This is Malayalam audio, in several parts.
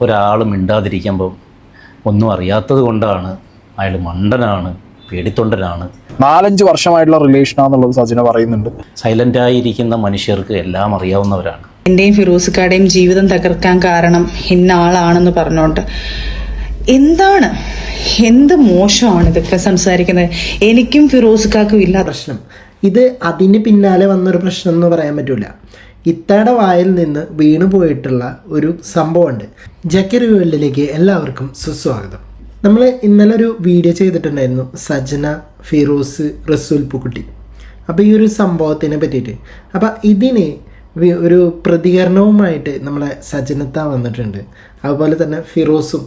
ഒരാൾ മിണ്ടാതിരിക്കുമ്പോൾ ഒന്നും അറിയാത്തത് കൊണ്ടാണ്, അയാൾ മണ്ടനാണ്, പേടിത്തൊണ്ടനാണ്. 4-5 വർഷമായിട്ടുള്ള റിലേഷനാണെന്നുള്ളത് സജിന പറയുന്നുണ്ട്. സൈലൻ്റായിരിക്കുന്ന മനുഷ്യർക്ക് എല്ലാം അറിയാവുന്നവരാണ്. എൻ്റെയും ഫിറോസ്ക്കാടെയും ജീവിതം തകർക്കാൻ കാരണം ഇന്ന ആളാണെന്ന് പറഞ്ഞോണ്ട് എന്ത് മോശമാണ് ഇതൊക്കെ സംസാരിക്കുന്നത്. എനിക്കും ഫിറോസ്ക്കാക്കും ഇല്ലാത്ത പ്രശ്നം ഇത് അതിന് പിന്നാലെ വന്നൊരു പ്രശ്നം എന്ന് പറയാൻ പറ്റില്ല. ഇത്തയുടെ വായിൽ നിന്ന് വീണു പോയിട്ടുള്ള ഒരു സംഭവമുണ്ട്. ജക്കി വേൾഡിലേക്ക് എല്ലാവർക്കും സുസ്വാഗതം. നമ്മൾ ഇന്നലെ ഒരു വീഡിയോ ചെയ്തിട്ടുണ്ടായിരുന്നു, സജന, ഫിറോസ്, റസൂൽ പൂക്കുട്ടി. അപ്പോൾ ഈ ഒരു സംഭവത്തിനെ പറ്റിയിട്ട് അപ്പോൾ ഇതിന് ഒരു പ്രതികരണവുമായിട്ട് നമ്മളെ സജനത്ത വന്നിട്ടുണ്ട്, അതുപോലെ തന്നെ ഫിറോസും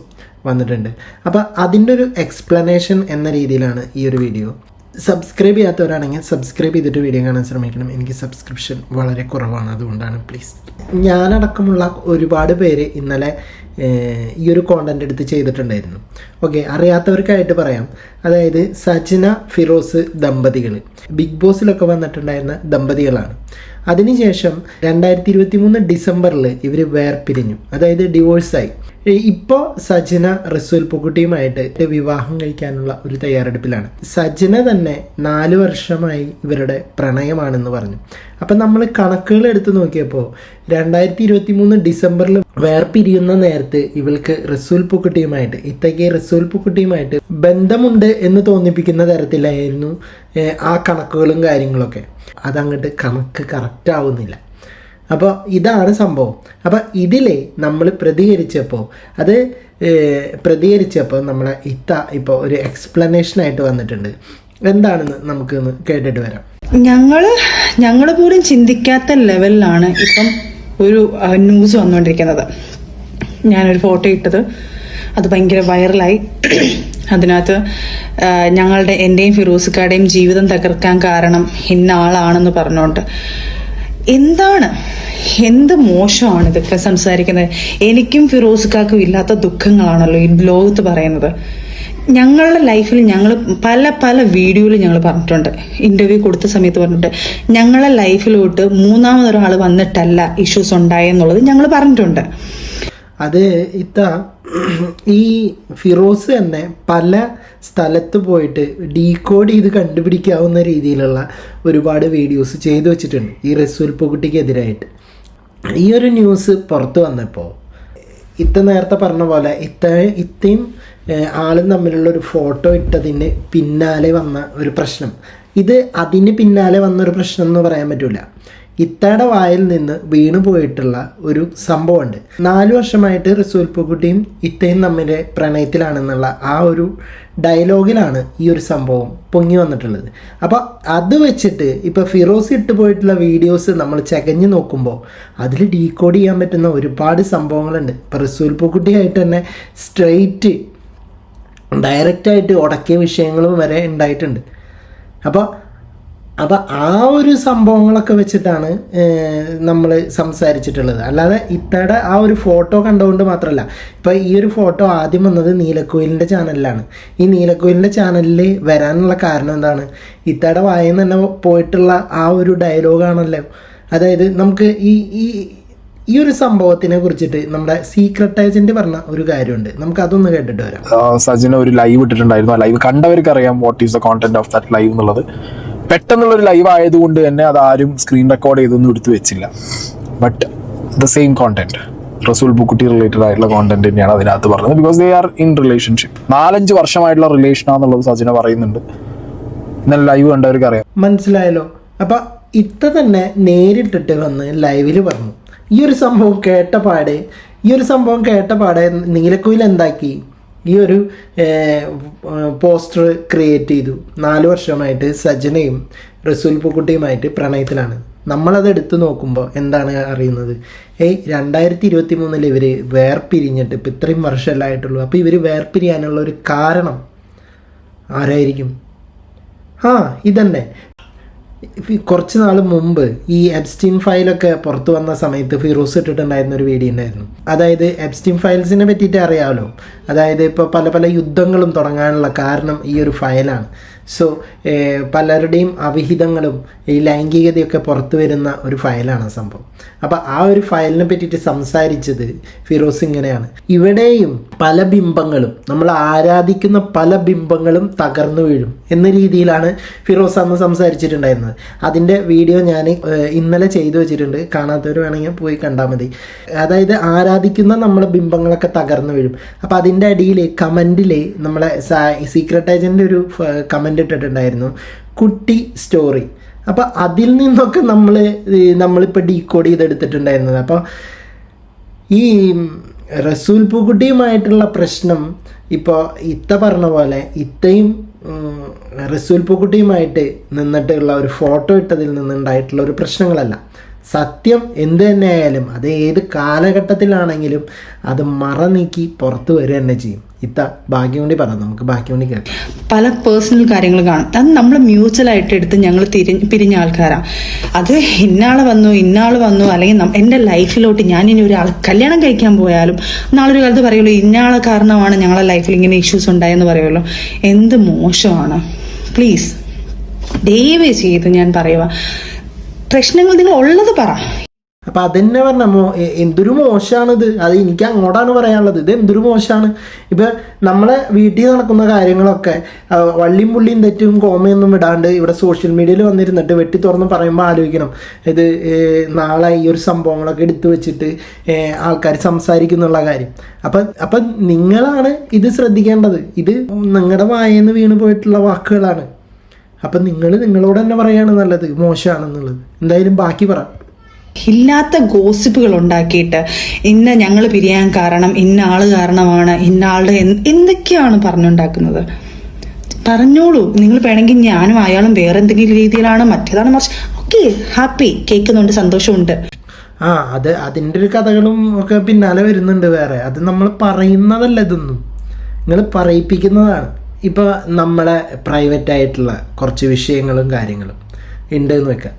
വന്നിട്ടുണ്ട്. അപ്പോൾ അതിൻ്റെ ഒരു എക്സ്പ്ലനേഷൻ എന്ന രീതിയിലാണ് ഈ ഒരു വീഡിയോ. സബ്സ്ക്രൈബ് ചെയ്യാത്തവരാണെങ്കിൽ സബ്സ്ക്രൈബ് ചെയ്തിട്ട് വീഡിയോ കാണാൻ ശ്രമിക്കണം. എനിക്ക് സബ്സ്ക്രിപ്ഷൻ വളരെ കുറവാണ്, അതുകൊണ്ടാണ് പ്ലീസ്. ഞാനടക്കമുള്ള ഒരുപാട് പേര് ഇന്നലെ ഈ ഒരു കോണ്ടന്റ് എടുത്ത് ചെയ്തിട്ടുണ്ടായിരുന്നു. ഓക്കെ, അറിയാത്തവർക്കായിട്ട് പറയാം. അതായത് സജന ഫിറോസ് ദമ്പതികൾ ബിഗ് ബോസിലൊക്കെ വന്നിട്ടുണ്ടായിരുന്ന ദമ്പതികളാണ്. അതിനുശേഷം 2023 ഡിസംബറിൽ ഇവർ വേർപിരിഞ്ഞു, അതായത് ഡിവോഴ്സായി. ഇപ്പോൾ സജന റസൂൽ പൂക്കുട്ടിയുമായിട്ട് വിവാഹം കഴിക്കാനുള്ള ഒരു തയ്യാറെടുപ്പിലാണ്. സജന തന്നെ 4 വർഷമായി ഇവരുടെ പ്രണയമാണെന്ന് പറഞ്ഞു. അപ്പം നമ്മൾ കണക്കുകൾ എടുത്ത് നോക്കിയപ്പോൾ 2023 ഡിസംബറിൽ വേർപിരിയുന്ന നേരത്ത് ഇവൾക്ക് റസൂൽ പൂക്കുട്ടിയുമായിട്ട്, ഇത്തയ്ക്ക് റസൂൽ പൂക്കുട്ടിയുമായിട്ട് ബന്ധമുണ്ട് എന്ന് തോന്നിപ്പിക്കുന്ന തരത്തിലായിരുന്നു ആ കണക്കുകളും കാര്യങ്ങളൊക്കെ. അതങ്ങോട്ട് കണക്ക് കറക്റ്റ് ആവുന്നില്ല. അപ്പോൾ ഇതാണ് സംഭവം. അപ്പോൾ ഇതിൽ നമ്മൾ പ്രതികരിച്ചപ്പോൾ നമ്മളെ ഇത്ത ഇപ്പോൾ ഒരു എക്സ്പ്ലനേഷനായിട്ട് വന്നിട്ടുണ്ട്. എന്താണെന്ന് നമുക്കൊന്ന് കേട്ടിട്ട് വരാം. ഞങ്ങൾ പോലും ചിന്തിക്കാത്ത ലെവലിലാണ് ഇപ്പം ഒരു ന്യൂസ് വന്നുകൊണ്ടിരിക്കുന്നത്. ഞാനൊരു ഫോട്ടോ ഇട്ടത് അത് ഭയങ്കര വൈറലായി. അതിനകത്ത് എൻ്റെയും ഫിറോസ്ക്കാടെയും ജീവിതം തകർക്കാൻ കാരണം ഇന്ന ആളാണെന്ന് പറഞ്ഞോണ്ട് എന്ത് മോശമാണ് ഇതൊക്കെ സംസാരിക്കുന്നത്. എനിക്കും ഫിറോസ്ക്കാക്കും ഇല്ലാത്ത ദുഃഖങ്ങളാണല്ലോ ഈ ലോകത്ത് പറയുന്നത്. ഞങ്ങളുടെ ലൈഫിൽ ഞങ്ങൾ പല വീഡിയോയിൽ ഞങ്ങൾ പറഞ്ഞിട്ടുണ്ട്, ഇന്റർവ്യൂ കൊടുത്ത സമയത്ത് പറഞ്ഞിട്ടുണ്ട്, ഞങ്ങളുടെ ലൈഫിലോട്ട് മൂന്നാമതൊരാൾ വന്നിട്ടല്ല ഇഷ്യൂസ് ഉണ്ടായെന്നുള്ളത് ഞങ്ങൾ പറഞ്ഞിട്ടുണ്ട്. അത് ഈ ഫിറോസ് തന്നെ പല സ്ഥലത്ത് പോയിട്ട് ഡീകോഡ് ചെയ്ത് കണ്ടുപിടിക്കാവുന്ന രീതിയിലുള്ള ഒരുപാട് വീഡിയോസ് ചെയ്തു വെച്ചിട്ടുണ്ട് ഈ റസൂൽ പൂക്കുട്ടിക്കെതിരായിട്ട്. ഈ ഒരു ന്യൂസ് പുറത്തു വന്നപ്പോൾ നേരത്തെ പറഞ്ഞ പോലെ ഇത്രയും ആളും തമ്മിലുള്ള ഒരു ഫോട്ടോ ഇട്ടതിന് പിന്നാലെ വന്ന ഒരു പ്രശ്നം, ഇത് അതിന് പിന്നാലെ വന്നൊരു പ്രശ്നം എന്ന് പറയാൻ പറ്റില്ല. ഇത്തയുടെ വായിൽ നിന്ന് വീണു പോയിട്ടുള്ള ഒരു സംഭവമുണ്ട്. 4 വർഷമായിട്ട് റസൂൽ പൂക്കുട്ടിയും ഇത്തയും തമ്മിലെ പ്രണയത്തിലാണെന്നുള്ള ആ ഒരു ഡയലോഗിലാണ് ഈ ഒരു സംഭവം പൊങ്ങി വന്നിട്ടുള്ളത്. അപ്പോൾ അത് വെച്ചിട്ട് ഇപ്പോൾ ഫിറോസ് ഇട്ട് പോയിട്ടുള്ള വീഡിയോസ് നമ്മൾ ചകഞ്ഞ് നോക്കുമ്പോൾ അതിൽ ഡീകോഡ് ചെയ്യാൻ പറ്റുന്ന ഒരുപാട് സംഭവങ്ങളുണ്ട്. ഇപ്പോൾ റസൂൽ പൂക്കുട്ടിയായിട്ട് തന്നെ സ്ട്രെയിറ്റ് ഡയറക്റ്റായിട്ട് ഉടക്കിയ വിഷയങ്ങളും വരെ ഉണ്ടായിട്ടുണ്ട്. അപ്പോൾ ആ ഒരു സംഭവങ്ങളൊക്കെ വെച്ചിട്ടാണ് നമ്മൾ സംസാരിച്ചിട്ടുള്ളത്. അല്ലാതെ ഇത്തയുടെ ആ ഒരു ഫോട്ടോ കണ്ടുകൊണ്ട് മാത്രമല്ല. ഇപ്പോൾ ഈ ഒരു ഫോട്ടോ ആദ്യം വന്നത് നീലക്കുയിലിൻ്റെ ചാനലിലാണ്. ഈ നീലക്കുയിലിൻ്റെ ചാനലിൽ വരാനുള്ള കാരണം എന്താണ്? ഇത്തയുടെ വായിൽ തന്നെ പോയിട്ടുള്ള ആ ഒരു ഡയലോഗാണല്ലോ. അതായത് നമുക്ക് ഈ ഒരു സംഭവത്തിനെ കുറിച്ചിട്ട് നമ്മുടെ സീക്രട്ട് ഏജന്റ് പറഞ്ഞ ഒരു കാര്യമുണ്ട്, നമുക്ക് അതൊന്ന് കേട്ടിട്ട് വരാം. സജിന ഒരു ലൈവ് ഇട്ടിട്ടുണ്ടായിരുന്നു. ആ ലൈവ് കണ്ടവർക്ക് അറിയാം what is the content of that live എന്നുള്ളത്. പെട്ടെന്നുള്ളൊരു ലൈവ് ആയതുകൊണ്ട് തന്നെ അതാരും സ്ക്രീൻ റെക്കോർഡ് ചെയ്തൊന്നും എടുത്തു വെച്ചില്ല. ബട്ട് ദ സെയിം കോണ്ടന്റ്, റസൂൽ പൂക്കുട്ടി റിലേറ്റഡ് ആയിട്ടുള്ള കോണ്ടന്റ് തന്നെയാണ് അതിനകത്ത് പറഞ്ഞത്. Because they are in relationship. 4-5 വർഷമായിട്ടുള്ള റിലേഷനാന്നുള്ളത് സജിന പറയുന്നുണ്ട്. ഇന്നലെ ലൈവ് കണ്ടവർക്ക് അറിയാം. മനസ്സിലായല്ലോ. അപ്പം ഇത്ത തന്നെ നേരിട്ടിട്ട് വന്ന് ലൈവിൽ പറഞ്ഞു. ഈ ഒരു സംഭവം കേട്ടപാടെ നീലക്കുയിൽ എന്താക്കി, ഈ ഒരു പോസ്റ്റർ ക്രിയേറ്റ് ചെയ്തു. 4 വർഷമായിട്ട് സജനയും റസൂൽ പൂക്കുട്ടിയുമായിട്ട് പ്രണയത്തിലാണ്. നമ്മളത് എടുത്തു നോക്കുമ്പോൾ എന്താണ് അറിയുന്നത്? 2023 ഇവർ വേർപിരിഞ്ഞിട്ട് ഇപ്പം ഇത്രയും വർഷമല്ല ആയിട്ടുള്ളൂ. അപ്പോൾ ഇവർ വേർപിരിയാനുള്ള ഒരു കാരണം ആരായിരിക്കും? ഇതന്നെ കുറച്ച് നാൾ മുമ്പ് ഈ എപ്സ്റ്റീൻ ഫയലൊക്കെ പുറത്തു വന്ന സമയത്ത് ഫിറോസ് ഇട്ടിട്ടുണ്ടായിരുന്ന ഒരു വീഡിയോ ഉണ്ടായിരുന്നു. അതായത് എപ്സ്റ്റീൻ ഫയൽസിനെ പറ്റിയിട്ട് അറിയാമല്ലോ. അതായത് ഇപ്പോൾ പല യുദ്ധങ്ങളും തുടങ്ങാനുള്ള കാരണം ഈ ഒരു ഫയലാണ്. സോ പലരുടെയും അവിഹിതങ്ങളും ഈ ലൈംഗികതയൊക്കെ പുറത്തു വരുന്ന ഒരു ഫയലാണ് സംഭവം. അപ്പോൾ ആ ഒരു ഫയലിനെ പറ്റിയിട്ട് സംസാരിച്ചത് ഫിറോസ് ഇങ്ങനെയാണ്: ഇവിടെയും പല ബിംബങ്ങളും, നമ്മൾ ആരാധിക്കുന്ന പല ബിംബങ്ങളും തകർന്നു വീഴും എന്ന രീതിയിലാണ് ഫിറോസ് അന്ന് സംസാരിച്ചിട്ടുണ്ടായിരുന്നത്. അതിൻ്റെ വീഡിയോ ഞാൻ ഇന്നലെ ചെയ്തു വെച്ചിട്ടുണ്ട്, കാണാത്തവർ വേണമെങ്കിൽ പോയി കണ്ടാൽ മതി. അതായത് ആരാധിക്കുന്ന നമ്മളെ ബിംബങ്ങളൊക്കെ തകർന്നു വീഴും. അപ്പോൾ അതിൻ്റെ അടിയിൽ കമൻറ്റിൽ നമ്മളെ സീക്രട്ട് ഏജൻ്റ് ഒരു കമൻ്റ് ഇട്ടിട്ടുണ്ടായിരുന്നു, കുട്ടി സ്റ്റോറി. അപ്പോൾ അതിൽ നിന്നൊക്കെ നമ്മളിപ്പോൾ ഡീകോഡ് ചെയ്തെടുത്തിട്ടുണ്ടായിരുന്നത്. അപ്പോൾ ഈ റസൂൽ പൂക്കുട്ടിയുമായിട്ടുള്ള പ്രശ്നം ഇപ്പോൾ ഇത്ത പറഞ്ഞ പോലെ ഇത്തയും റസൂൽ പൂക്കുട്ടിയുമായിട്ട് നിന്നിട്ടുള്ള ഒരു ഫോട്ടോ ഇട്ടതിൽ നിന്നുണ്ടായിട്ടുള്ള ഒരു പ്രശ്നങ്ങളല്ല. സത്യം എന്ത് തന്നെ ആയാലും അത് ഏത് കാലഘട്ടത്തിലാണെങ്കിലും അത് മറനീക്കി പുറത്തു വരിക തന്നെ ചെയ്യും. ഇത്ത ബാക്കി വേണ്ടി പറയാം, നമുക്ക് ബാക്കി വേണ്ടി കേൾക്കാം. പല പേഴ്സണൽ കാര്യങ്ങൾ കാണും, അത് നമ്മൾ മ്യൂച്വലായിട്ട് എടുത്ത് ഞങ്ങൾ പിരിഞ്ഞ ആൾക്കാരാണ്. അത് ഇന്നാള് വന്നു അല്ലെങ്കിൽ എൻ്റെ ലൈഫിലോട്ട് ഞാൻ ഇനി ഒരാൾ കല്യാണം കഴിക്കാൻ പോയാലും നാളൊരു കാലത്ത് പറയുള്ളൂ ഇന്നാളെ കാരണമാണ് ഞങ്ങളുടെ ലൈഫിൽ ഇങ്ങനെ ഇഷ്യൂസ് ഉണ്ടായെന്ന് പറയുമല്ലോ. എന്ത് മോശമാണ്. പ്ലീസ് ദയവ് ചെയ്ത് ഞാൻ പറയുക, പ്രശ്നങ്ങൾ നിങ്ങൾ ഉള്ളത് പറ. അപ്പം അതെന്നെ പറഞ്ഞ എന്തൊരു മോശമാണിത്. അത് എനിക്ക് അങ്ങോട്ടാണ് പറയാനുള്ളത്. ഇത് എന്തൊരു മോശമാണ്. ഇപ്പം നമ്മളെ വീട്ടിൽ നടക്കുന്ന കാര്യങ്ങളൊക്കെ വള്ളിയും പുള്ളിയും തെറ്റും കോമയൊന്നും വിടാണ്ട് ഇവിടെ സോഷ്യൽ മീഡിയയിൽ വന്നിരുന്നിട്ട് വെട്ടി തുറന്ന് പറയുമ്പോൾ ആലോചിക്കണം, ഇത് നാളെ ഈ ഒരു സംഭവങ്ങളൊക്കെ എടുത്തു വെച്ചിട്ട് ആൾക്കാർ സംസാരിക്കുന്നുള്ള കാര്യം. അപ്പം നിങ്ങളാണ് ഇത് ശ്രദ്ധിക്കേണ്ടത്. ഇത് നിങ്ങളുടെ വായെന്ന് വീണ് പോയിട്ടുള്ള വാക്കുകളാണ്. അപ്പം നിങ്ങളോട് തന്നെ പറയാണ് നല്ലത്, മോശമാണെന്നുള്ളത്. എന്തായാലും ബാക്കി പറ. ഇല്ലാത്ത ഗോസിപ്പുകൾ ഉണ്ടാക്കിയിട്ട് ഞങ്ങൾ പിരിയാൻ കാരണം ഇന്ന ആള് കാരണമാണ്, ഇന്ന ആളുടെ എന്തൊക്കെയാണ് പറഞ്ഞുണ്ടാക്കുന്നത്. പറഞ്ഞോളൂ, നിങ്ങൾ വേണമെങ്കിൽ ഞാനും അയാളും വേറെ എന്തെങ്കിലും രീതിയിലാണ് മറ്റേതാണ് മറിച്ച് ഓക്കെ, ഹാപ്പി, കേൾക്കുന്നുണ്ട്, സന്തോഷമുണ്ട്. അതിൻ്റെ ഒരു കഥകളും ഒക്കെ പിന്നാലെ വരുന്നുണ്ട് വേറെ. അത് നമ്മൾ പറയുന്നതല്ല, ഇതൊന്നും നിങ്ങൾ പറയിപ്പിക്കുന്നതാണ്. ഇപ്പോൾ നമ്മളെ പ്രൈവറ്റായിട്ടുള്ള കുറച്ച് വിഷയങ്ങളും കാര്യങ്ങളും ഉണ്ടെന്ന് വെക്കാം,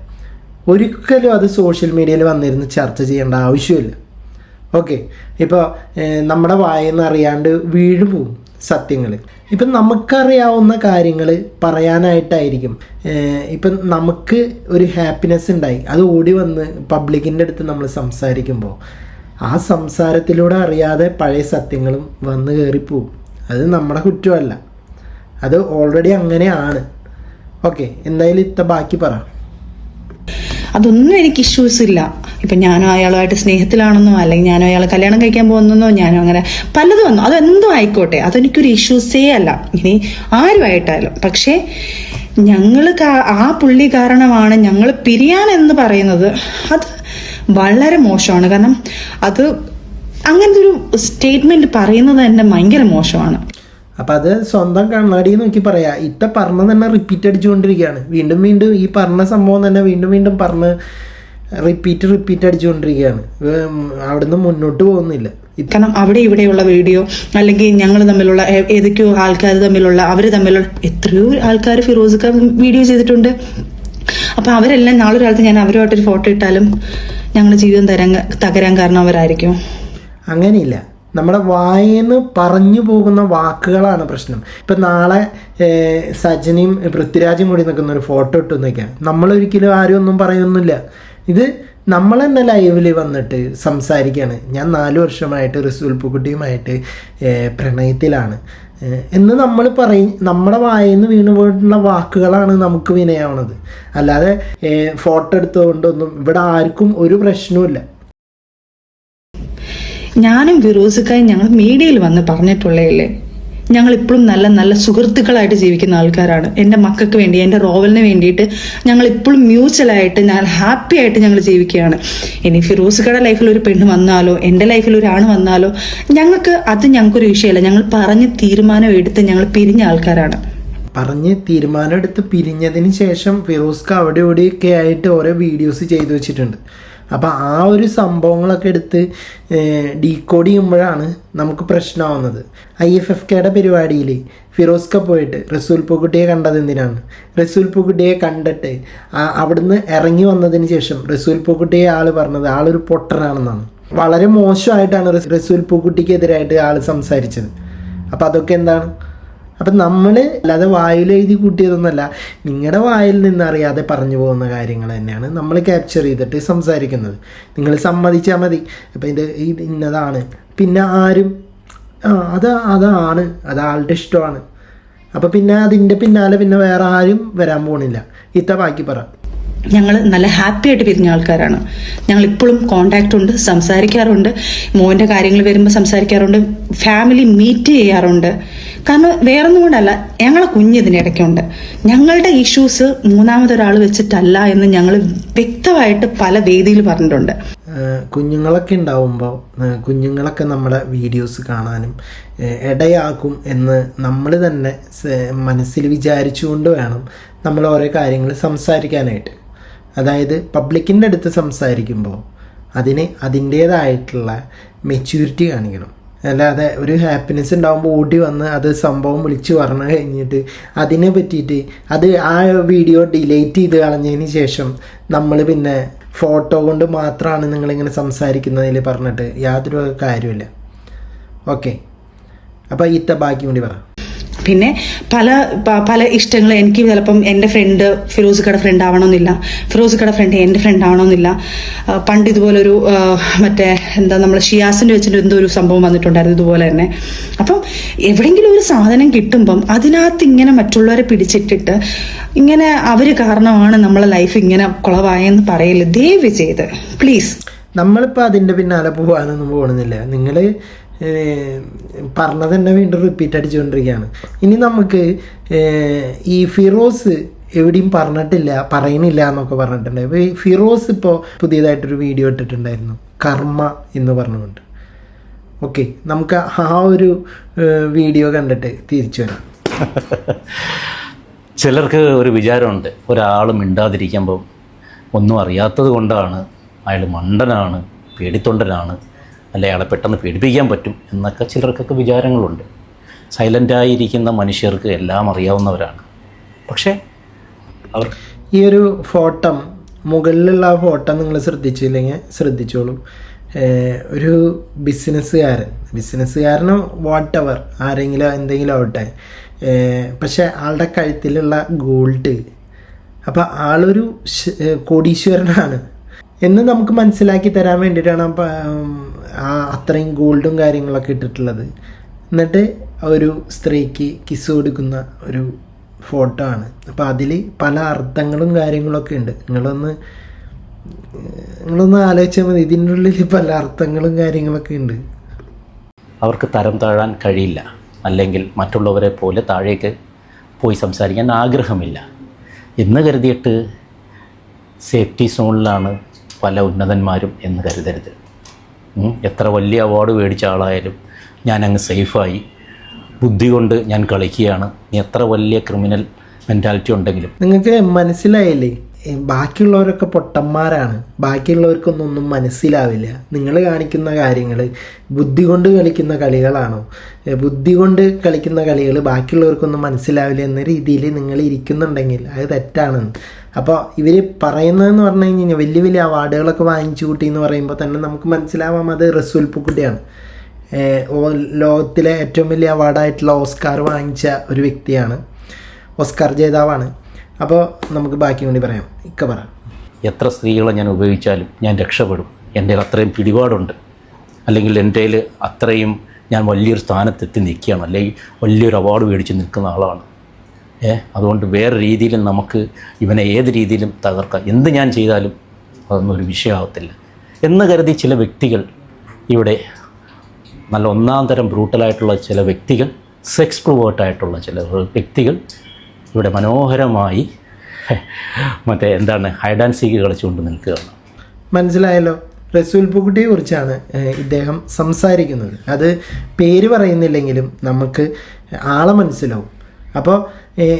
ഒരിക്കലും അത് സോഷ്യൽ മീഡിയയിൽ വന്നിരുന്ന് ചർച്ച ചെയ്യേണ്ട ആവശ്യമില്ല. ഓക്കെ, ഇപ്പോൾ നമ്മുടെ വായെന്ന് അറിയാണ്ട് വീഴു പോവും സത്യങ്ങൾ. ഇപ്പം നമുക്കറിയാവുന്ന കാര്യങ്ങൾ പറയാനായിട്ടായിരിക്കും. ഇപ്പം നമുക്ക് ഒരു ഹാപ്പിനെസ് ഉണ്ടായി, അത് ഓടി വന്ന് പബ്ലിക്കിൻ്റെ അടുത്ത് നമ്മൾ സംസാരിക്കുമ്പോൾ ആ സംസാരത്തിലൂടെ അറിയാതെ പഴയ സത്യങ്ങളും വന്ന് കയറിപ്പോവും. അത് നമ്മുടെ കുറ്റമല്ല, അത് ഓൾറെഡി അങ്ങനെയാണ്. ഓക്കെ, എന്തായാലും ഇത്ത ബാക്കി പറ. അതൊന്നും എനിക്ക് ഇഷ്യൂസ് ഇല്ല. ഇപ്പം ഞാനും അയാളുമായിട്ട് സ്നേഹത്തിലാണെന്നോ അല്ലെങ്കിൽ ഞാനും അയാൾ കല്യാണം കഴിക്കാൻ പോകുന്നെന്നോ ഞാനും അങ്ങനെ പലതും വന്നു, അതെന്തോ ആയിക്കോട്ടെ, അതെനിക്കൊരു ഇഷ്യൂസേ അല്ല ഇനി ആരുമായിട്ടായാലും. പക്ഷേ ഞങ്ങൾ ആ പുള്ളി കാരണമാണ് ഞങ്ങൾ പിരിയാനെന്ന് പറയുന്നത് അത് വളരെ മോശമാണ്. കാരണം അത് അങ്ങനത്തെ ഒരു സ്റ്റേറ്റ്മെന്റ് പറയുന്നത് തന്നെ ഭയങ്കര മോശമാണ്. അപ്പം അത് സ്വന്തം കണ്ണാടി നോക്കി പറയാം. ഇത്ത പറഞ്ഞത് തന്നെ റിപ്പീറ്റ് അടിച്ചുകൊണ്ടിരിക്കുകയാണ്. വീണ്ടും വീണ്ടും ഈ പറഞ്ഞ സംഭവം തന്നെ വീണ്ടും വീണ്ടും പറഞ്ഞ് റിപ്പീറ്റ് അടിച്ചുകൊണ്ടിരിക്കുകയാണ്. അവിടുന്ന് മുന്നോട്ട് പോകുന്നില്ല. കാരണം അവിടെ ഇവിടെയുള്ള വീഡിയോ അല്ലെങ്കിൽ ഞങ്ങൾ തമ്മിലുള്ള ഏതൊക്കെയോ ആൾക്കാർ തമ്മിലുള്ള അവർ തമ്മിലുള്ള എത്രയോ ആൾക്കാർ ഫിറോസ്ക്ക വീഡിയോ ചെയ്തിട്ടുണ്ട്. അപ്പം അവരെല്ലാം നാളൊരു കാലത്ത് ഞാൻ അവരുമായിട്ടൊരു ഫോട്ടോ ഇട്ടാലും ഞങ്ങളുടെ ജീവിതം തകരാൻ കാരണം അവരായിരിക്കും. അങ്ങനെയില്ല, നമ്മുടെ വായെന്ന് പറഞ്ഞു പോകുന്ന വാക്കുകളാണ് പ്രശ്നം. ഇപ്പം നാളെ സജനിയും പൃഥ്വിരാജും കൂടി നിൽക്കുന്ന ഒരു ഫോട്ടോ ഇട്ട് നിൽക്കാം, നമ്മളൊരിക്കലും ആരും ഒന്നും പറയൊന്നുമില്ല. ഇത് നമ്മൾ തന്നെ ലൈവിൽ വന്നിട്ട് സംസാരിക്കുകയാണ്, ഞാൻ 4 വർഷമായിട്ട് റസൂൽ പൂക്കുട്ടിയുമായിട്ട് പ്രണയത്തിലാണ് എന്ന് നമ്മൾ പറയും. നമ്മുടെ വായെന്ന് വീണ് പോയിട്ടുള്ള വാക്കുകളാണ് നമുക്ക് വിനയാവണത്. അല്ലാതെ ഫോട്ടോ എടുത്തുകൊണ്ടൊന്നും ഇവിടെ ആർക്കും ഒരു പ്രശ്നവുമില്ല. ഞാനും ഫിറോസ്ക്കായും ഞങ്ങൾ മീഡിയയിൽ വന്ന് പറഞ്ഞിട്ടുള്ളതല്ലേ, ഞങ്ങൾ ഇപ്പോഴും നല്ല നല്ല സുഹൃത്തുക്കളായിട്ട് ജീവിക്കുന്ന ആൾക്കാരാണ്. എൻ്റെ മക്കൾക്ക് വേണ്ടി, എൻ്റെ റോവലിന് വേണ്ടിയിട്ട് ഞങ്ങൾ ഇപ്പോഴും മ്യൂച്വലായിട്ട് ഞാൻ ഹാപ്പി ആയിട്ട് ഞങ്ങൾ ജീവിക്കുകയാണ്. ഇനി ഫിറോസ്ക്കയുടെ ലൈഫിൽ ഒരു പെണ്ണ് വന്നാലോ എൻ്റെ ലൈഫിൽ ഒരാണ് വന്നാലോ ഞങ്ങൾക്കൊരു വിഷയമല്ല. ഞങ്ങൾ പറഞ്ഞ് തീരുമാനം എടുത്ത് ഞങ്ങൾ പിരിഞ്ഞ ആൾക്കാരാണ്. പറഞ്ഞ് തീരുമാനം എടുത്ത് പിരിഞ്ഞതിന് ശേഷം ഫിറോസ്ക്ക അവിടെ ഇവിടെയൊക്കെ ആയിട്ട് ഓരോ വീഡിയോസ് ചെയ്തു വെച്ചിട്ടുണ്ട്. അപ്പോൾ ആ ഒരു സംഭവങ്ങളൊക്കെ എടുത്ത് ഡീകോഡ് ചെയ്യുമ്പോഴാണ് നമുക്ക് പ്രശ്നമാവുന്നത്. IFFKയുടെ പരിപാടിയിൽ ഫിറോസ്ക്ക പോയിട്ട് റസൂൽ പൂക്കുട്ടിയെ കണ്ടത് എന്തിനാണ്? റസൂൽ പൂക്കുട്ടിയെ കണ്ടിട്ട് അവിടുന്ന് ഇറങ്ങി വന്നതിന് ശേഷം റസൂൽ പൂക്കുട്ടിയെ ആൾ പറഞ്ഞത് ആളൊരു പൊട്ടറാണെന്നാണ്. വളരെ മോശമായിട്ടാണ് റസൂൽ പൂക്കുട്ടിക്കെതിരായിട്ട് ആൾ സംസാരിച്ചത്. അപ്പോൾ അതൊക്കെ എന്താണ്? അപ്പം നമ്മൾ അല്ലാതെ വായിൽ എഴുതി കൂട്ടിയതൊന്നുമല്ല, നിങ്ങളുടെ വായിൽ നിന്ന് അറിയാതെ പറഞ്ഞു പോകുന്ന കാര്യങ്ങൾ തന്നെയാണ് നമ്മൾ ക്യാപ്ചർ ചെയ്തിട്ട് സംസാരിക്കുന്നത്. നിങ്ങൾ സമ്മതിച്ചാൽ മതി, അപ്പം ഇത് ഇന്നതാണ്, പിന്നെ ആരും അതാണ് ആളുടെ ഇഷ്ടമാണ്, അപ്പം പിന്നെ അതിൻ്റെ പിന്നാലെ പിന്നെ വേറെ ആരും വരാൻ പോണില്ല. ബാക്കി പറ. ഞങ്ങൾ നല്ല ഹാപ്പി ആയിട്ട് പിരിഞ്ഞ ആൾക്കാരാണ്. ഞങ്ങൾ ഇപ്പോഴും കോണ്ടാക്റ്റ് ഉണ്ട്, സംസാരിക്കാറുണ്ട്, മോൻ്റെ കാര്യങ്ങൾ വരുമ്പോൾ സംസാരിക്കാറുണ്ട്, ഫാമിലി മീറ്റ് ചെയ്യാറുണ്ട്. കാരണം വേറൊന്നും കൊണ്ടല്ല, ഞങ്ങളെ കുഞ്ഞിതിനിടയ്ക്കുണ്ട്. ഞങ്ങളുടെ ഇഷ്യൂസ് മൂന്നാമതൊരാൾ വെച്ചിട്ടല്ല എന്ന് ഞങ്ങൾ വ്യക്തമായിട്ട് പല വേദിയിൽ പറഞ്ഞിട്ടുണ്ട്. കുഞ്ഞുങ്ങളൊക്കെ ഉണ്ടാവുമ്പോൾ കുഞ്ഞുങ്ങളൊക്കെ നമ്മുടെ വീഡിയോസ് കാണാനും ഇടയാക്കും എന്ന് നമ്മൾ തന്നെ മനസ്സിൽ വിചാരിച്ചുകൊണ്ട് വേണം നമ്മൾ ഓരോ കാര്യങ്ങൾ സംസാരിക്കാനായിട്ട്. അതായത് പബ്ലിക്കിൻ്റെ അടുത്ത് സംസാരിക്കുമ്പോൾ അതിന് അതിൻ്റേതായിട്ടുള്ള മെച്യൂരിറ്റി കാണിക്കണം. അല്ലാതെ ഒരു ഹാപ്പിനെസ് ഉണ്ടാകുമ്പോൾ ഓടി വന്ന് അത് സംഭവം വിളിച്ചു പറഞ്ഞു കഴിഞ്ഞിട്ട് അതിനെ പറ്റിയിട്ട് ആ വീഡിയോ ഡിലീറ്റ് ചെയ്ത് കളഞ്ഞതിന് ശേഷം നമ്മൾ പിന്നെ ഫോട്ടോ കൊണ്ട് മാത്രമാണ് നിങ്ങളിങ്ങനെ സംസാരിക്കുന്നതിൽ പറഞ്ഞിട്ട് യാതൊരു കാര്യമില്ല. ഓക്കെ, അപ്പോൾ ബാക്കി വേണ്ടി പറ. പിന്നെ പല ഇഷ്ടങ്ങൾ എനിക്ക് ചിലപ്പം എൻ്റെ ഫ്രണ്ട് ഫിറോസിക്കയുടെ ഫ്രണ്ട് ആവണമെന്നില്ല, ഫിറോസിക്കയുടെ ഫ്രണ്ട് എൻ്റെ ഫ്രണ്ട് ആവണമെന്നില്ല. പണ്ട് ഇതുപോലൊരു മറ്റേ നമ്മൾ ഷിയാസിൻ്റെ വെച്ചിട്ട് എന്തോ ഒരു സംഭവം വന്നിട്ടുണ്ടായിരുന്നു ഇതുപോലെ തന്നെ. അപ്പം എവിടെയെങ്കിലും ഒരു സാധനം കിട്ടുമ്പം അതിനകത്ത് ഇങ്ങനെ മറ്റുള്ളവരെ പിടിച്ചിട്ടിട്ട് ഇങ്ങനെ അവർ കാരണമാണ് നമ്മളെ ലൈഫ് ഇങ്ങനെ കുളവായെന്ന് പറയില്ല, ദയവ് ചെയ്ത് പ്ലീസ്. നമ്മളിപ്പോൾ അതിൻ്റെ പിന്നാലെ പോകാനൊന്നും പോകുന്നില്ല. നിങ്ങൾ പറഞ്ഞത് തന്നെ വീണ്ടും റിപ്പീറ്റ് അടിച്ചുകൊണ്ടിരിക്കുകയാണ്. ഇനി നമുക്ക് ഈ ഫിറോസ് എവിടെയും പറയണില്ല എന്നൊക്കെ പറഞ്ഞിട്ടുണ്ട്. അപ്പോൾ ഈ ഫിറോസ് ഇപ്പോൾ പുതിയതായിട്ടൊരു വീഡിയോ ഇട്ടിട്ടുണ്ടായിരുന്നു, കർമ്മ എന്ന് പറഞ്ഞുകൊണ്ട്. ഓക്കെ, നമുക്ക് ആ ഒരു വീഡിയോ കണ്ടിട്ട് തിരിച്ചു വരാം. ചിലർക്ക് ഒരു വിചാരമുണ്ട്, ഒരാൾ മിണ്ടാതിരിക്കുമ്പം ഒന്നും അറിയാത്തത് കൊണ്ടാണ്, അയാൾ മണ്ടനാണ്, പേടിത്തൊണ്ടനാണ്, അല്ലെ അയാളെ പെട്ടെന്ന് പേടിപ്പിക്കാൻ പറ്റും എന്നൊക്കെ ചിലർക്കൊക്കെ വിചാരങ്ങളുണ്ട്. സൈലൻ്റായിരിക്കുന്ന മനുഷ്യർക്ക് എല്ലാം അറിയാവുന്നവരാണ്. പക്ഷേ അവർ ഈ ഒരു ഫോട്ടോ, മുകളിലുള്ള ആ ഫോട്ടോ നിങ്ങൾ ശ്രദ്ധിച്ചില്ലെങ്കിൽ ശ്രദ്ധിച്ചോളൂ. ഒരു ബിസിനസ്സുകാരനോ വാട്ടെവർ ആരെങ്കിലും എന്തെങ്കിലും ആവട്ടെ, പക്ഷെ ആളുടെ കഴുത്തിലുള്ള ഗോൾഡ്, അപ്പോൾ ആളൊരു കോടീശ്വരനാണ് എന്ന് നമുക്ക് മനസ്സിലാക്കി തരാൻ വേണ്ടിയിട്ടാണ് അത്രയും ഗോൾഡും കാര്യങ്ങളൊക്കെ ഇട്ടിട്ടുള്ളത്. എന്നിട്ട് ഒരു സ്ത്രീക്ക് കിസ് കൊടുക്കുന്ന ഒരു ഫോട്ടോ ആണ്. അപ്പോൾ അതിൽ പല അർത്ഥങ്ങളും കാര്യങ്ങളൊക്കെ ഉണ്ട്. നിങ്ങളൊന്ന് ആലോചിച്ചാൽ മതി, ഇതിൻ്റെ ഉള്ളിൽ പല അർത്ഥങ്ങളും കാര്യങ്ങളൊക്കെ ഉണ്ട്. അവർക്ക് തരം താഴാൻ കഴിയില്ല, അല്ലെങ്കിൽ മറ്റുള്ളവരെ പോലെ താഴേക്ക് പോയി സംസാരിക്കാൻ ആഗ്രഹമില്ല എന്ന് കരുതിയിട്ട് സേഫ്റ്റി സോണിലാണ് പല ഉന്നതന്മാരും എന്ന് കരുതരുത്. എത്ര വലിയ അവാർഡ് മേടിച്ച ആളായാലും ഞാനങ്ങ് സേഫായി, ബുദ്ധി കൊണ്ട് ഞാൻ കളിക്കുകയാണ്, എത്ര വലിയ ക്രിമിനൽ മെൻറ്റാലിറ്റി ഉണ്ടെങ്കിലും. നിങ്ങൾക്ക് മനസ്സിലായില്ലേ, ബാക്കിയുള്ളവരൊക്കെ പൊട്ടന്മാരാണ്, ബാക്കിയുള്ളവർക്കൊന്നും മനസ്സിലാവില്ല. നിങ്ങൾ കാണിക്കുന്ന കാര്യങ്ങൾ ബുദ്ധി കൊണ്ട് കളിക്കുന്ന കളികളാണോ, ബുദ്ധി കൊണ്ട് കളിക്കുന്ന കളികൾ ബാക്കിയുള്ളവർക്കൊന്നും മനസ്സിലാവില്ല എന്ന രീതിയിൽ നിങ്ങൾ ഇരിക്കുന്നുണ്ടെങ്കിൽ അത് തെറ്റാണെന്ന്. അപ്പോൾ ഇവർ പറയുന്നതെന്ന് പറഞ്ഞു കഴിഞ്ഞാൽ വലിയ വലിയ അവാർഡുകളൊക്കെ വാങ്ങിച്ചു കൂട്ടി എന്ന് പറയുമ്പോൾ തന്നെ നമുക്ക് മനസ്സിലാവാം അത് റസൂൽ പൂക്കുട്ടിയാണ്. ലോകത്തിലെ ഏറ്റവും വലിയ അവാർഡായിട്ടുള്ള ഓസ്കാർ വാങ്ങിച്ച ഒരു വ്യക്തിയാണ്, ഓസ്കാർ ജേതാവാണ്. അപ്പോൾ നമുക്ക് ബാക്കി വേണ്ടി പറയാം. പറ. എത്ര സ്ത്രീകളെ ഞാൻ ഉപയോഗിച്ചാലും ഞാൻ രക്ഷപ്പെടും, എൻ്റെ അത്രയും പിടിപാടുണ്ട്, അല്ലെങ്കിൽ എൻ്റെ അത്രയും ഞാൻ വലിയൊരു സ്ഥാനത്തെത്തി നിൽക്കുകയാണ്, അല്ലെങ്കിൽ വലിയൊരു അവാർഡ് മേടിച്ച് നിൽക്കുന്ന ആളാണ്. അതുകൊണ്ട് വേറെ രീതിയിലും നമുക്ക് ഇവനെ ഏത് രീതിയിലും തകർക്കാം, എന്ത് ഞാൻ ചെയ്താലും അതൊന്നും ഒരു വിഷയമാകത്തില്ല എന്ന് കരുതി ചില വ്യക്തികൾ ഇവിടെ, നല്ല ഒന്നാം തരം ബ്രൂട്ടലായിട്ടുള്ള ചില വ്യക്തികൾ, സെക്സ് പ്രൊവേർട്ടായിട്ടുള്ള ചില വ്യക്തികൾ ഇവിടെ മനോഹരമായി ഹൈഡ് ആൻഡ് സീക്ക് കളിച്ചുകൊണ്ട് നിൽക്കുകയാണ്. മനസ്സിലായല്ലോ, റസൂൽ പൂക്കുട്ടിയെ കുറിച്ചാണ് ഇദ്ദേഹം സംസാരിക്കുന്നത്. അത് പേര് പറയുന്നില്ലെങ്കിലും നമുക്ക് ആളെ മനസ്സിലാവും. അപ്പോൾ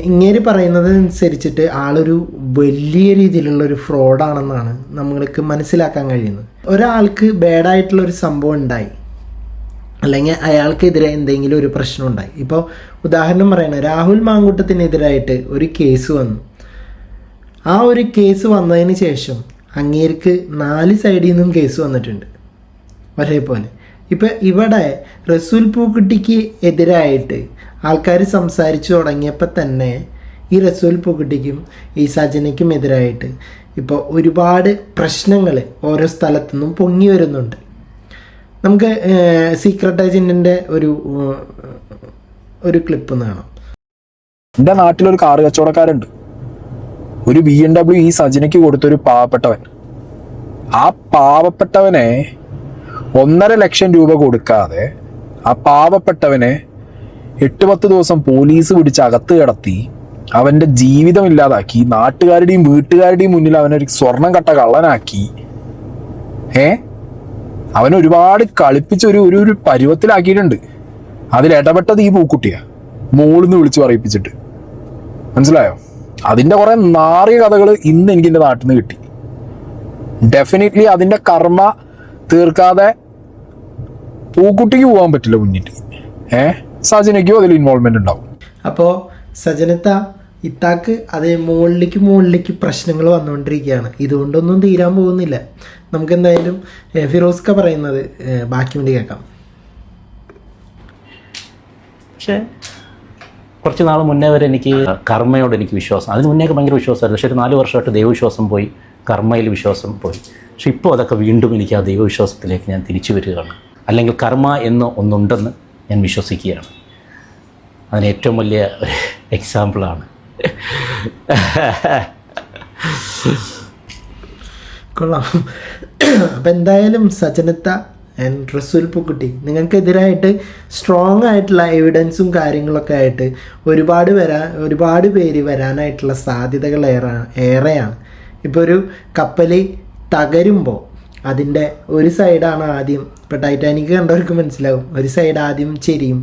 ഇങ്ങേര് പറയുന്നതനുസരിച്ചിട്ട് ആളൊരു വലിയ രീതിയിലുള്ളൊരു ഫ്രോഡാണെന്നാണ് നമ്മൾക്ക് മനസ്സിലാക്കാൻ കഴിയുന്നത്. ഒരാൾക്ക് ബാഡായിട്ടുള്ളൊരു സംഭവം ഉണ്ടായി, അല്ലെങ്കിൽ അയാൾക്കെതിരെ എന്തെങ്കിലും ഒരു പ്രശ്നം ഉണ്ടായി. ഇപ്പോൾ ഉദാഹരണം പറയണ രാഹുൽ മാങ്കൂട്ടത്തിനെതിരായിട്ട് ഒരു കേസ് വന്നു. ആ ഒരു കേസ് വന്നതിന് ശേഷം അങ്ങേർക്ക് 4 സൈഡിൽ നിന്നും കേസ് വന്നിട്ടുണ്ട് ഒരേപോലെ. ഇപ്പം ഇവിടെ റസൂൽ പൂക്കുട്ടിക്ക് എതിരായിട്ട് ആൾക്കാർ സംസാരിച്ചു തുടങ്ങിയപ്പോൾ തന്നെ ഈ റസൂൽ പൂക്കുട്ടിക്കും ഈ സജനയ്ക്കും എതിരായിട്ട് ഇപ്പോൾ ഒരുപാട് പ്രശ്നങ്ങൾ ഓരോ സ്ഥലത്തു നിന്നും പൊങ്ങി വരുന്നുണ്ട്. നമുക്ക് സീക്രട്ട് ഏജൻറ്റിൻ്റെ ഒരു ക്ലിപ്പ് കാണാം. എൻ്റെ നാട്ടിലൊരു കാറ് കച്ചവടക്കാരുണ്ട്. ഒരു BMW ഈ സജനയ്ക്ക് കൊടുത്തൊരു പാവപ്പെട്ടവൻ. ആ പാവപ്പെട്ടവനെ 1.5 ലക്ഷം രൂപ കൊടുക്കാതെ ആ പാവപ്പെട്ടവനെ 8-10 ദിവസം പോലീസ് പിടിച്ച് അകത്ത് കിടത്തി അവൻ്റെ ജീവിതം ഇല്ലാതാക്കി. നാട്ടുകാരുടെയും വീട്ടുകാരുടെയും മുന്നിൽ അവനൊരു സ്വർണം കട്ട കള്ളനാക്കി. അവനെ ഒരുപാട് കളിപ്പിച്ച് ഒരു പരുവത്തിലാക്കിയിട്ടുണ്ട്. അതിലിടപെട്ടത് ഈ പൂക്കുട്ടിയാ, മോളിന്ന് വിളിച്ച് പറയിപ്പിച്ചിട്ട്. മനസ്സിലായോ? അതിൻ്റെ കുറേ നാറിയ കഥകൾ ഇന്ന് എനിക്ക് എൻ്റെ നാട്ടിൽ നിന്ന് കിട്ടി. ഡെഫിനറ്റ്ലി അതിൻ്റെ കർമ്മ തീർക്കാതെ പൂക്കുട്ടിക്ക് പോകാൻ പറ്റില്ല മുന്നിട്ട്. സജനയ്ക്കും അതിൽ ഇൻവോൾവ്മെന്റ് ഉണ്ടാവും. അപ്പോൾ സജനത്ത ഇത്താക്ക് അത് മുകളിലേക്ക് പ്രശ്നങ്ങൾ വന്നുകൊണ്ടിരിക്കുകയാണ്. ഇതുകൊണ്ടൊന്നും തീരാൻ പോകുന്നില്ല. നമുക്ക് എന്തായാലും ഫിറോസ്ക പറയുന്നത് ബാക്കി വേണ്ടി കേൾക്കാം. പക്ഷേ കുറച്ച് നാൾ മുന്നേ വരെ എനിക്ക് കർമ്മയോട് എനിക്ക് വിശ്വാസം, അതിന് മുന്നേയൊക്കെ ഭയങ്കര വിശ്വാസമായിരുന്നു. പക്ഷേ ഒരു 4 വർഷമായിട്ട് ദൈവവിശ്വാസം പോയി, കർമ്മയിൽ വിശ്വാസം പോയി. പക്ഷെ ഇപ്പോൾ അതൊക്കെ വീണ്ടും എനിക്ക് ആ ദൈവവിശ്വാസത്തിലേക്ക് ഞാൻ തിരിച്ചു വരികയാണ്. അല്ലെങ്കിൽ കർമ്മ എന്ന് ഒന്നുണ്ടെന്ന് ഞാൻ വിശ്വസിക്കുകയാണ്. അതിന് ഏറ്റവും വലിയ ഒരു എക്സാമ്പിളാണ്. കൊള്ളാം. അപ്പം എന്തായാലും സജനത്ത ആൻഡ് റസൂൽ പൂക്കുട്ടി, നിങ്ങൾക്കെതിരായിട്ട് സ്ട്രോങ് ആയിട്ടുള്ള എവിഡൻസും കാര്യങ്ങളൊക്കെ ആയിട്ട് ഒരുപാട് പേര് വരാനായിട്ടുള്ള സാധ്യതകൾ ഏറെയാണ്. ഇപ്പോൾ ഒരു കപ്പൽ തകരുമ്പോൾ അതിൻ്റെ ഒരു സൈഡാണ് ആദ്യം, ഇപ്പോൾ ടൈറ്റാനിക് കണ്ടവർക്ക് മനസ്സിലാവും, ഒരു സൈഡ് ആദ്യം ചെരിയും,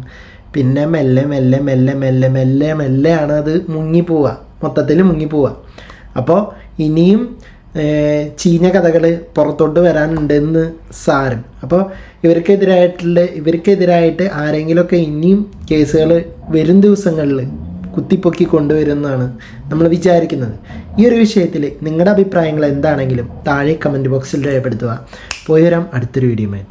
പിന്നെ മെല്ലെ മെല്ലെ മെല്ലെ മെല്ലെ മെല്ലെ മെല്ലെയാണ് അത് മുങ്ങിപ്പോവുക, മൊത്തത്തിൽ മുങ്ങിപ്പോവുക. അപ്പോൾ ഇനിയും ചീഞ്ഞ കഥകൾ പുറത്തോട്ട് വരാനുണ്ടെന്ന് സാരം. അപ്പോൾ ഇവർക്കെതിരായിട്ട് ആരെങ്കിലുമൊക്കെ ഇനിയും കേസുകൾ വരും ദിവസങ്ങളിൽ കുത്തിപ്പൊക്കി കൊണ്ടുവരുമെന്നാണ് നമ്മൾ വിചാരിക്കുന്നത്. ഈ ഒരു വിഷയത്തിൽ നിങ്ങളുടെ അഭിപ്രായങ്ങൾ എന്താണെങ്കിലും താഴെ കമൻറ്റ് ബോക്സിൽ രേഖപ്പെടുത്തുക. പോയി വരാം അടുത്തൊരു വീഡിയോയുമായിട്ട്.